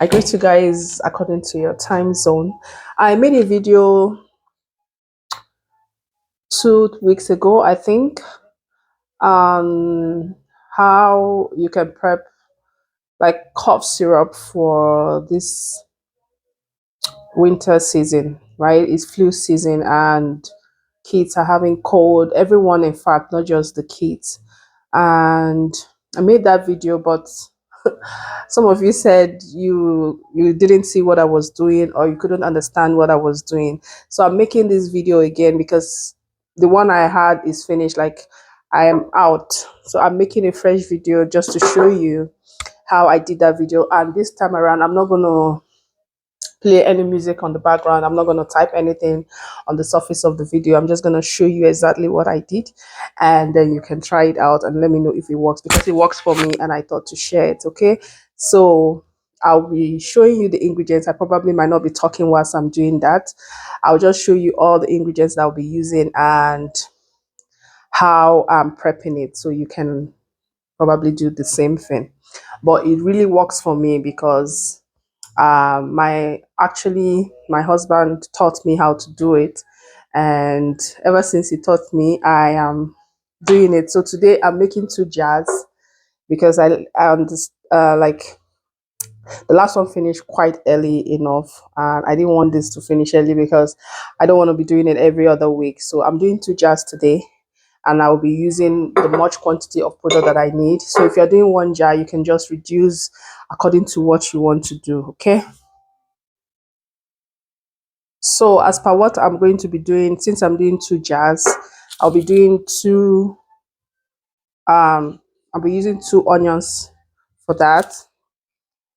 I greet you guys according to your time zone. I made a video 2 weeks ago, I think, on how you can prep like cough syrup for this winter season, right? It's flu season and kids are having cold. Everyone, in fact, not just the kids. And I made that video, but some of you said you didn't see what I was doing or you couldn't understand what I was doing. So I'm making this video again because the one I had is finished. Like, I am out. So I'm making a fresh video just to show you how I did that video. And this time around, I'm not gonna play any music on the background. I'm not going to type anything on the surface of the video. I'm just going to show you exactly what I did, and then you can try it out and let me know if it works, because it works for me and I thought to share it. Okay, so I'll be showing you the ingredients. I probably might not be talking whilst I'm doing that. I'll just show you all the ingredients that I'll be using and how I'm prepping it, so you can probably do the same thing. But it really works for me because my husband taught me how to do it, and ever since he taught me, I am doing it. So today I'm making 2 jars because like the last one finished quite early enough, and I didn't want this to finish early because I don't want to be doing it every other week. So I'm doing 2 jars today, and I'll be using the much quantity of product that I need. So if you're doing 1 jar, you can just reduce according to what you want to do. Okay, so as per what I'm going to be doing, since I'm doing 2 jars, I'll be doing two I'll be using 2 onions for that.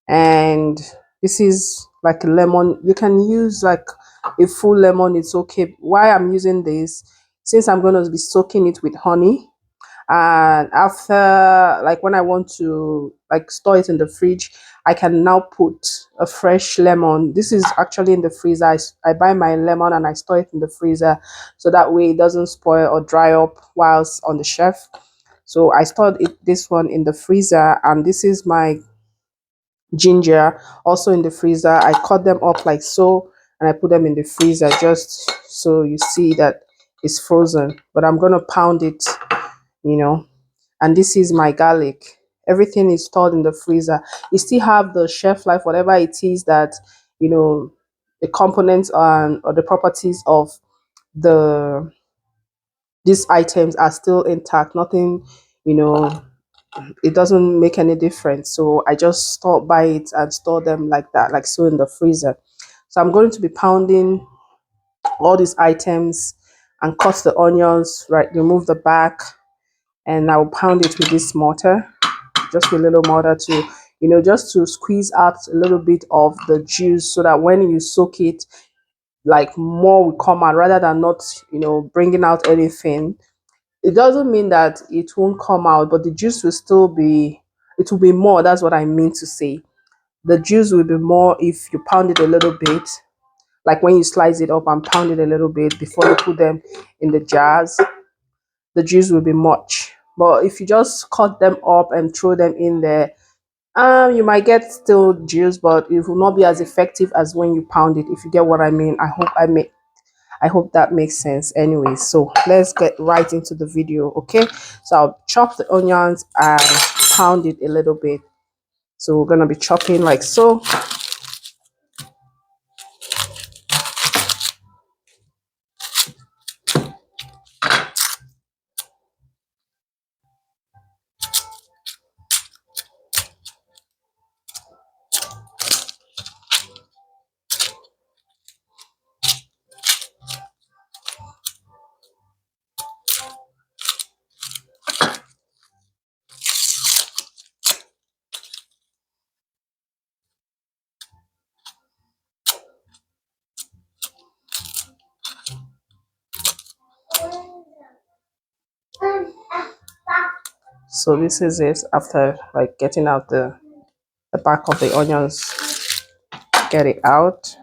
And this is like a lemon. You can use like a full lemon, it's okay. Why I'm using this, since I'm going to be soaking it with honey, and after, like, when I want to like store it in the fridge, I can now put a fresh lemon. This is actually in the freezer. I buy my lemon and I store it in the freezer, so that way it doesn't spoil or dry up whilst on the shelf. So I stored this one in the freezer, and this is my ginger, also in the freezer. I cut them up like so, and I put them in the freezer just so you see that it's frozen, but I'm going to pound it, you know. And this is my garlic. Everything is stored in the freezer. You still have the shelf life, whatever it is that, you know, the components or the properties of the these items are still intact. Nothing, you know, it doesn't make any difference. So I just buy it and store them like that, like so, in the freezer. So I'm going to be pounding all these items and cut the onions, right, remove the back, and I'll pound it with this mortar, just a little mortar to, just to squeeze out a little bit of the juice, so that when you soak it, like, more will come out rather than not, bringing out anything. It doesn't mean that it won't come out, but the juice will still be, it will be more. That's what I mean to say. The juice will be more if you pound it a little bit, like when you slice it up and pound it a little bit before you put them in the jars. The juice will be much. But if you just cut them up and throw them in there, you might get still juice, but it will not be as effective as when you pound it, if you get what I mean. I hope that makes sense. Anyway, so let's get right into the video. Okay, so I'll chop the onions and pound it a little bit. So we're gonna be chopping like so. So this is it after, like, getting out the back of the onions. Get it out.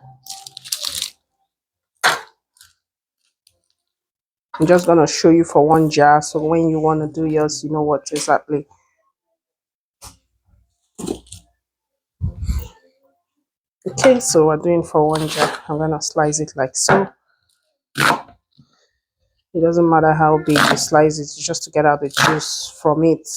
I'm just gonna show you for 1 jar, so when you want to do yours, you know what exactly. Okay, so we're doing for one jar. I'm gonna slice it like so. It doesn't matter how big you slice it, just to get out the juice from it.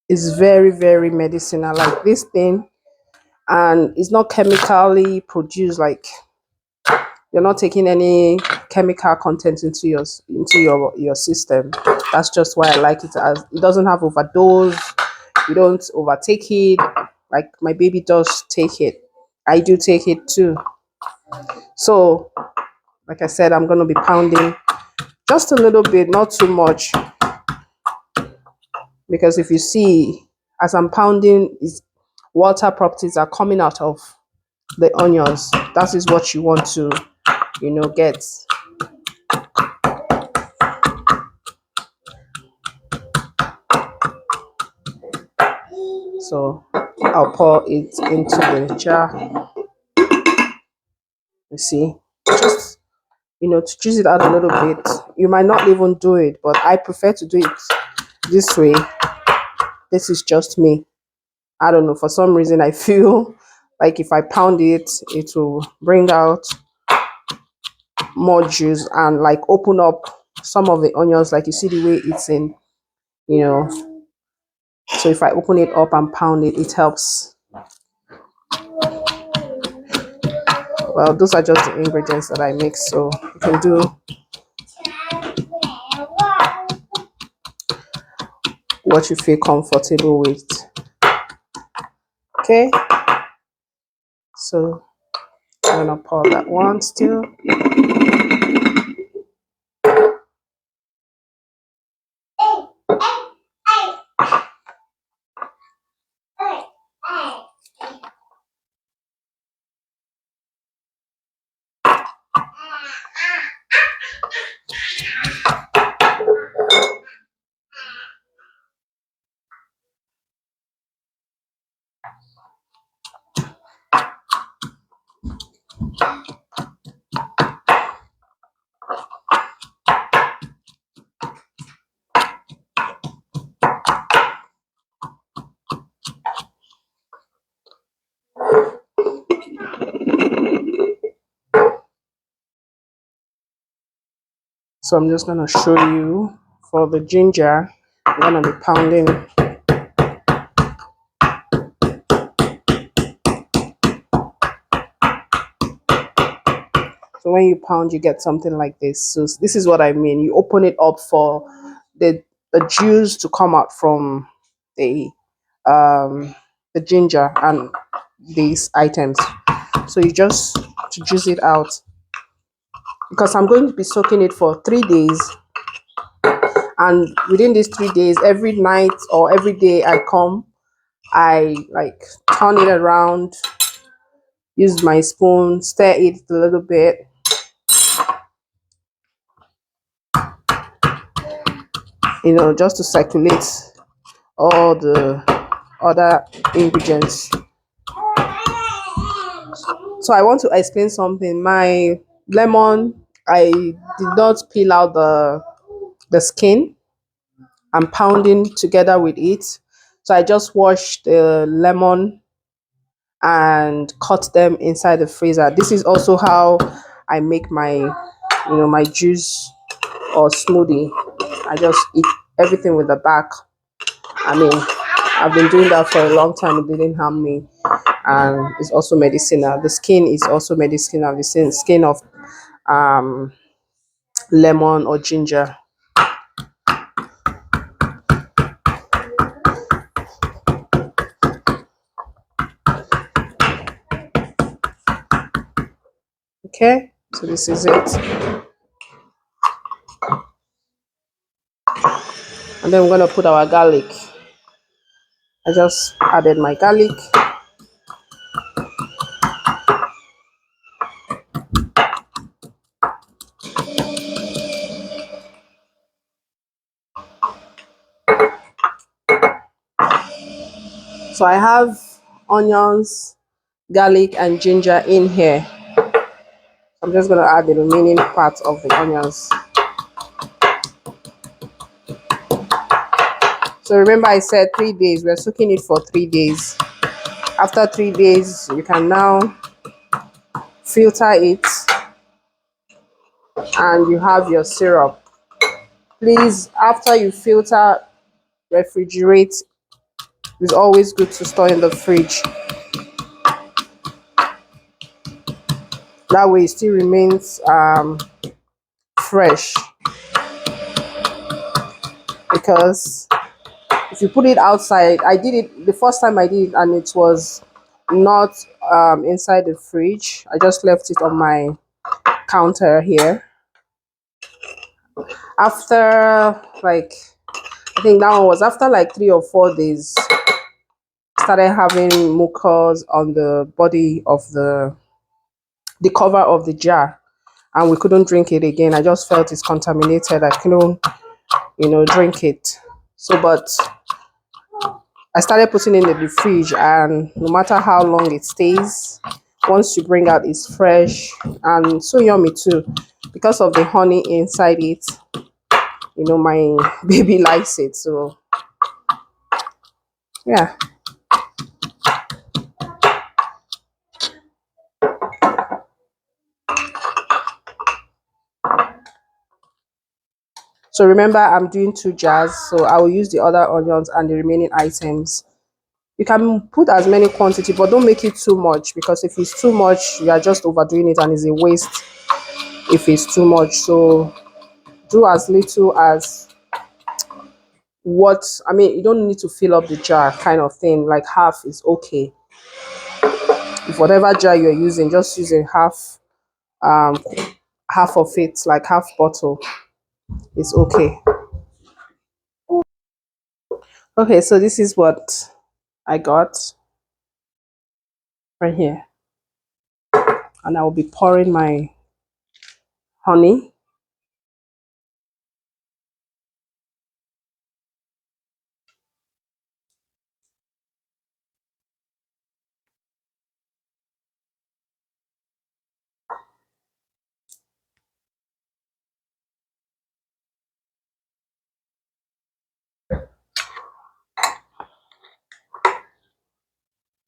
It's very, very medicinal, like this thing, and it's not chemically produced. Like you're not taking any chemical content into your system. That's just why I like it. As it doesn't have overdose, you don't overtake it. Like my baby does take it. I do take it too. So, like I said, I'm gonna be pounding just a little bit, not too much, because if you see, as I'm pounding, is water properties are coming out of the onions. That is what you want to, get. So I'll pour it into the jar. You see, just to juice it out a little bit. You might not even do it, but I prefer to do it this way. This is just me. I don't know, for some reason I feel like if I pound it, it will bring out more juice and like open up some of the onions, like you see the way it's in, you know. So if I open it up and pound it, it helps. Well, those are just the ingredients that I mix, so you can do what you feel comfortable with. Okay, so I'm gonna pour that one still. So I'm just gonna show you for the ginger. I'm gonna be pounding. So when you pound, you get something like this. So this is what I mean. You open it up for the juice to come out from the um the ginger and these items. So you just to juice it out, because I'm going to be soaking it for 3 days. And within these 3 days, every night or every day I come, I like turn it around, use my spoon, stir it a little bit, just to circulate all the other ingredients. So I want to explain something. My lemon, I did not peel out the skin. I'm pounding together with it. So I just washed the lemon and cut them inside the freezer. This is also how I make my juice or smoothie. I just eat everything with the back. I mean, I've been doing that for a long time. It didn't harm me, and it's also medicinal. The skin is also medicinal. The skin of um, lemon or ginger. Okay, so this is it, and then we're gonna put our garlic. I just added my garlic. So I have onions, garlic, and ginger in here. I'm just gonna add the remaining parts of the onions. So remember I said 3 days. We're soaking it for 3 days. After 3 days, you can now filter it and you have your syrup. Please, after you filter, refrigerate. It's always good to store in the fridge. That way it still remains fresh, because if you put it outside, I did it the first time I did it and it was not inside the fridge. I just left it on my counter here. After like, I think that one was after like 3 or 4 days, started having mucus on the body of the cover of the jar, and we couldn't drink it again. I just felt it's contaminated. I couldn't, drink it. So, but I started putting it in the fridge, and no matter how long it stays, once you bring out, it's fresh and so yummy too, because of the honey inside it. My baby likes it, so yeah. So remember, I'm doing 2 jars, so I will use the other onions and the remaining items. You can put as many quantity, but don't make it too much, because if it's too much, you are just overdoing it and it's a waste if it's too much. So do as little as what, I mean, you don't need to fill up the jar kind of thing. Like half is okay. If whatever jar you're using, just using um half of it, like half bottle, is okay. Okay, so this is what I got right here, and I will be pouring my honey.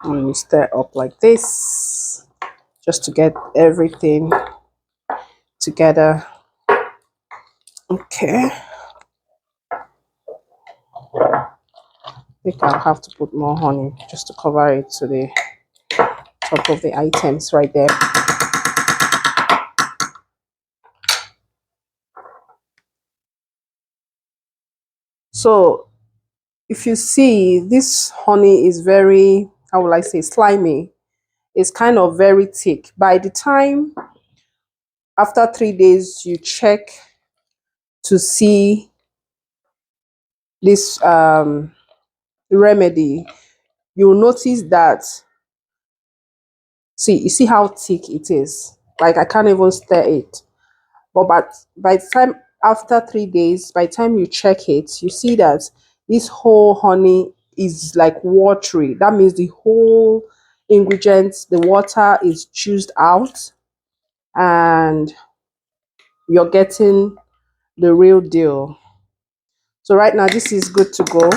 And we stir up like this, just to get everything together. Okay, I think I'll have to put more honey just to cover it to the top of the items right there. So if you see, this honey is very, how will I say, slimy. It's kind of very thick. By the time after 3 days you check to see this remedy, you'll notice that, see, you see how thick it is. Like I can't even stir it. But by the time after 3 days, by the time you check it, you see that this whole honey is like watery. That means the whole ingredients, the water is juiced out, and you're getting the real deal. So right now this is good to go.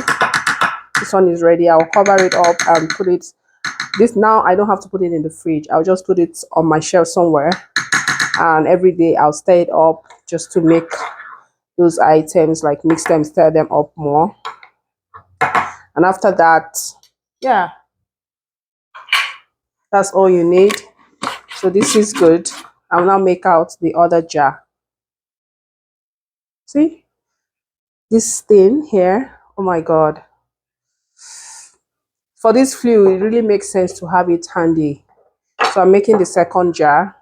This one is ready. I'll cover it up and put it, this now I don't have to put it in the fridge. I'll just put it on my shelf somewhere, and every day I'll stir it up just to make those items, like mix them, stir them up more. And after that, yeah, that's all you need. So this is good. I'll now make out the other jar. See this thing here? Oh my god, for this flu it really makes sense to have it handy. So I'm making the second jar.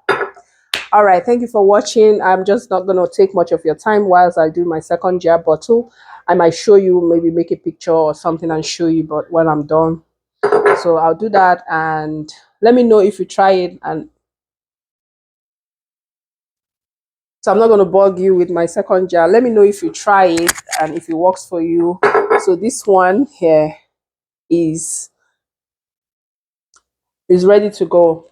All right, thank you for watching. I'm just not going to take much of your time whilst I do my second jar bottle. I might show you, maybe make a picture or something and show you, but when I'm done, so I'll do that, and let me know if you try it. And so I'm not going to bug you with my second jar. Let me know if you try it and if it works for you. So this one here is ready to go.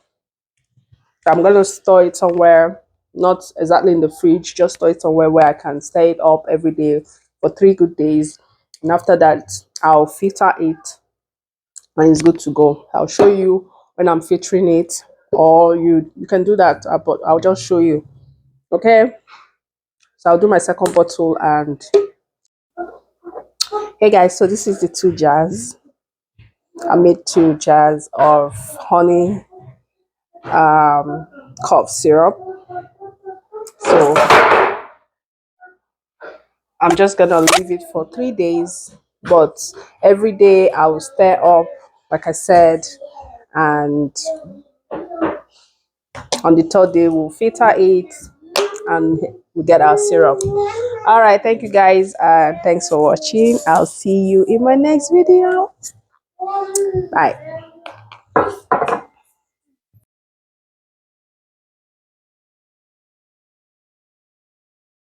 I'm going to store it somewhere, not exactly in the fridge, just store it somewhere where I can stir it up every day for 3 good days. And after that, I'll filter it and it's good to go. I'll show you when I'm filtering it, or you can do that, but I'll just show you. Okay, so I'll do my second bottle. And hey guys, so this is the 2 jars. I made 2 jars of honey cough syrup. So I'm just gonna leave it for 3 days, but every day I will stir up, like I said, and on the third day we'll filter it and we get our syrup. All right, thank you guys, and thanks for watching. I'll see you in my next video. Bye.